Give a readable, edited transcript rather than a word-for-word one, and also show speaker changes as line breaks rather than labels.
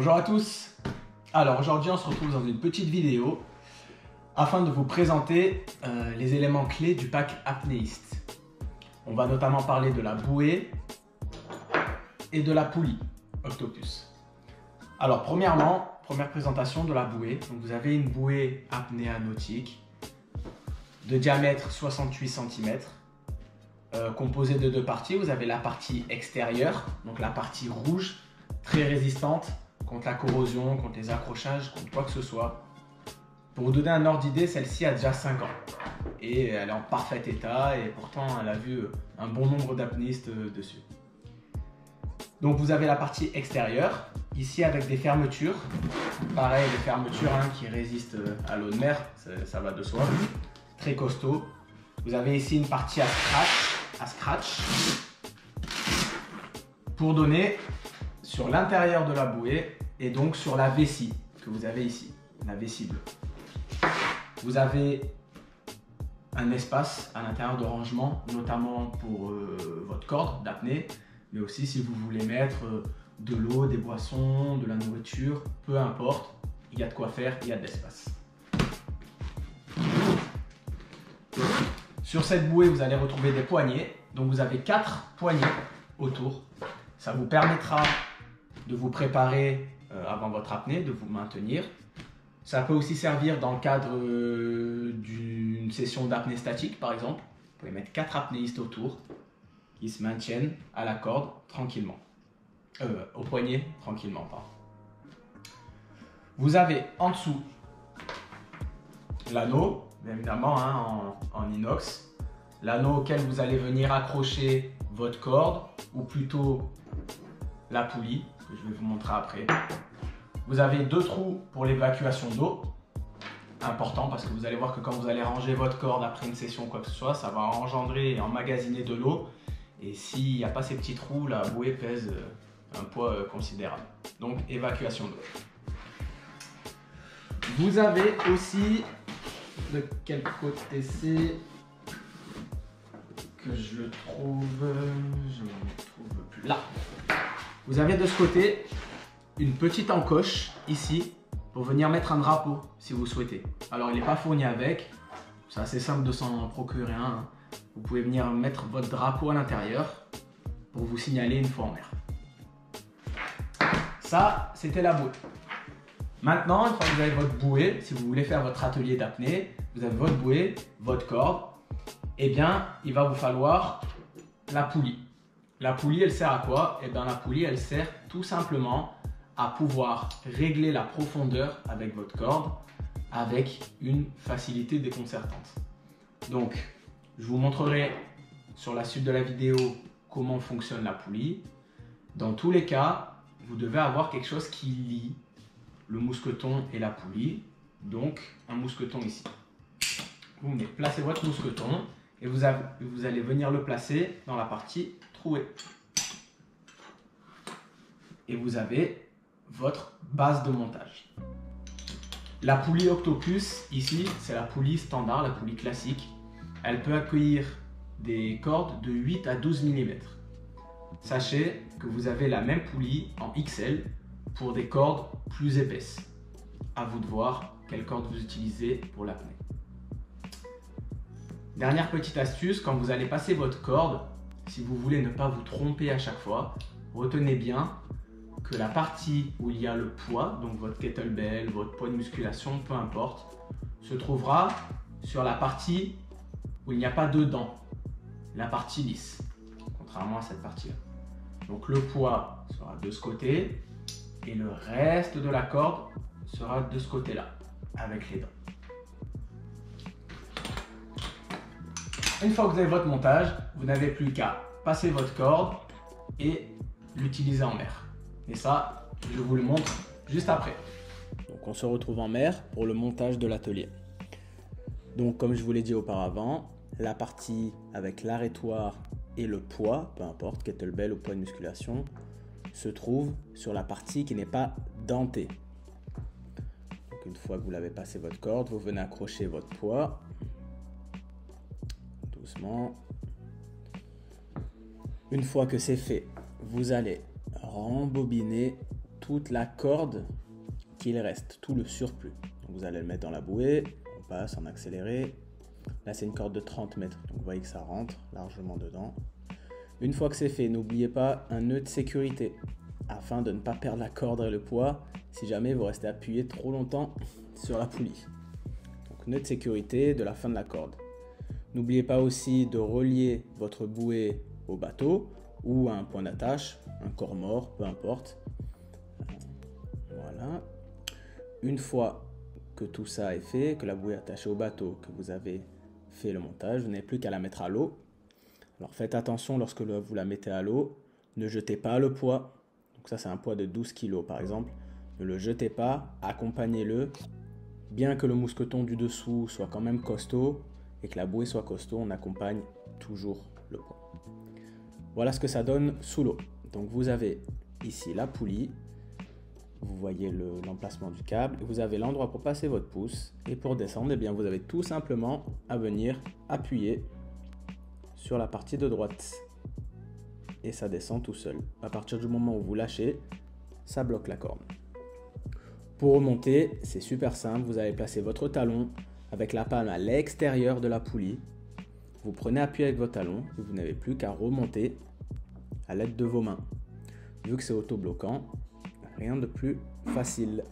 Bonjour à tous. Alors aujourd'hui on se retrouve dans une petite vidéo afin de vous présenter les éléments clés du pack apnéiste. On va notamment parler de la bouée et de la poulie Octopus. Alors premièrement, première présentation de la bouée. Donc, vous avez une bouée apnéa nautique de diamètre 68 cm composée de deux parties. Vous avez la partie extérieure, donc la partie rouge, très résistante contre la corrosion, contre les accrochages, contre quoi que ce soit. Pour vous donner un ordre d'idée, celle-ci a déjà 5 ans et elle est en parfait état et pourtant elle a vu un bon nombre d'apnéistes dessus. Donc vous avez la partie extérieure, ici avec des fermetures, pareil des fermetures qui résistent à l'eau de mer, ça va de soi, très costaud. Vous avez ici une partie à scratch pour donner sur l'intérieur de la bouée et donc sur la vessie que vous avez ici, la vessie bleue. Vous avez un espace à l'intérieur de rangement, notamment pour votre corde d'apnée, mais aussi si vous voulez mettre de l'eau, des boissons, de la nourriture, peu importe, il y a de quoi faire, il y a de l'espace. Sur cette bouée, vous allez retrouver des poignées. Donc vous avez 4 poignées autour. Ça vous permettra de vous préparer avant votre apnée, de vous maintenir. Ça peut aussi servir dans le cadre d'une session d'apnée statique, par exemple. Vous pouvez mettre 4 apnéistes autour qui se maintiennent à la corde tranquillement. Au poignet tranquillement, pardon. Vous avez en dessous l'anneau, bien évidemment en inox. L'anneau auquel vous allez venir accrocher votre corde, ou plutôt la poulie, que je vais vous montrer après. Vous avez 2 trous pour l'évacuation d'eau, important parce que vous allez voir que quand vous allez ranger votre corde après une session ou quoi que ce soit, ça va engendrer et emmagasiner de l'eau. Et s'il n'y a pas ces petits trous, la bouée pèse un poids considérable. Donc évacuation d'eau. Vous avez aussi, de quel côté c'est que je le trouve, je ne le trouve plus là. Vous avez de ce côté une petite encoche ici pour venir mettre un drapeau si vous souhaitez. Alors il n'est pas fourni avec, c'est assez simple de s'en procurer un. Vous pouvez venir mettre votre drapeau à l'intérieur pour vous signaler une fois en mer. Ça, c'était la bouée. Maintenant, une fois que vous avez votre bouée, si vous voulez faire votre atelier d'apnée, vous avez votre bouée, votre corde, eh bien, il va vous falloir la poulie. La poulie, elle sert à quoi? Eh bien, la poulie, elle sert tout simplement à pouvoir régler la profondeur avec votre corde avec une facilité déconcertante. Donc, je vous montrerai sur la suite de la vidéo comment fonctionne la poulie. Dans tous les cas, vous devez avoir quelque chose qui lie le mousqueton et la poulie, donc un mousqueton ici. Vous venez placer votre mousqueton et vous allez venir le placer dans la partie trouée. Et vous avez votre base de montage. La poulie Octopus, ici, c'est la poulie standard, la poulie classique. Elle peut accueillir des cordes de 8 à 12 mm. Sachez que vous avez la même poulie en XL pour des cordes plus épaisses. À vous de voir quelle corde vous utilisez pour l'apnée. Dernière petite astuce, quand vous allez passer votre corde, si vous voulez ne pas vous tromper à chaque fois, retenez bien que la partie où il y a le poids, donc votre kettlebell, votre poids de musculation, peu importe, se trouvera sur la partie où il n'y a pas de dents, la partie lisse, contrairement à cette partie-là. Donc le poids sera de ce côté et le reste de la corde sera de ce côté-là, avec les dents. Une fois que vous avez votre montage, vous n'avez plus qu'à passer votre corde et l'utiliser en mer. Et ça, je vous le montre juste après. Donc on se retrouve en mer pour le montage de l'atelier. Donc comme je vous l'ai dit auparavant, la partie avec l'arrêtoir et le poids, peu importe, kettlebell ou poids de musculation, se trouve sur la partie qui n'est pas dentée. Donc une fois que vous l'avez passé votre corde, vous venez accrocher votre poids. Doucement. Une fois que c'est fait, vous allez rembobiner
toute la corde qu'il reste, tout le surplus. Donc vous allez le mettre dans la bouée, on passe en accéléré. Là c'est une corde de 30 mètres, donc vous voyez que ça rentre largement dedans. Une fois que c'est fait, n'oubliez pas un nœud de sécurité afin de ne pas perdre la corde et le poids si jamais vous restez appuyé trop longtemps sur la poulie. Donc nœud de sécurité de la fin de la corde. N'oubliez pas aussi de relier votre bouée au bateau ou à un point d'attache, un corps mort, peu importe. Voilà. Une fois que tout ça est fait, que la bouée est attachée au bateau, que vous avez fait le montage, vous n'avez plus qu'à la mettre à l'eau. Alors faites attention lorsque vous la mettez à l'eau, ne jetez pas le poids. Donc ça c'est un poids de 12 kg par exemple. Ne le jetez pas, accompagnez-le. Bien que le mousqueton du dessous soit quand même costaud et que la bouée soit costaud, on accompagne toujours le poids. Voilà ce que ça donne sous l'eau. Donc vous avez ici la poulie, vous voyez l'emplacement du câble, et vous avez l'endroit pour passer votre pouce, et pour descendre, eh bien, vous avez tout simplement à venir appuyer sur la partie de droite. Et ça descend tout seul. À partir du moment où vous lâchez, ça bloque la corde. Pour remonter, c'est super simple, vous allez placer votre talon avec la palme à l'extérieur de la poulie. Vous prenez appui avec vos talons et vous n'avez plus qu'à remonter à l'aide de vos mains. Vu que c'est auto-bloquant, rien de plus facile.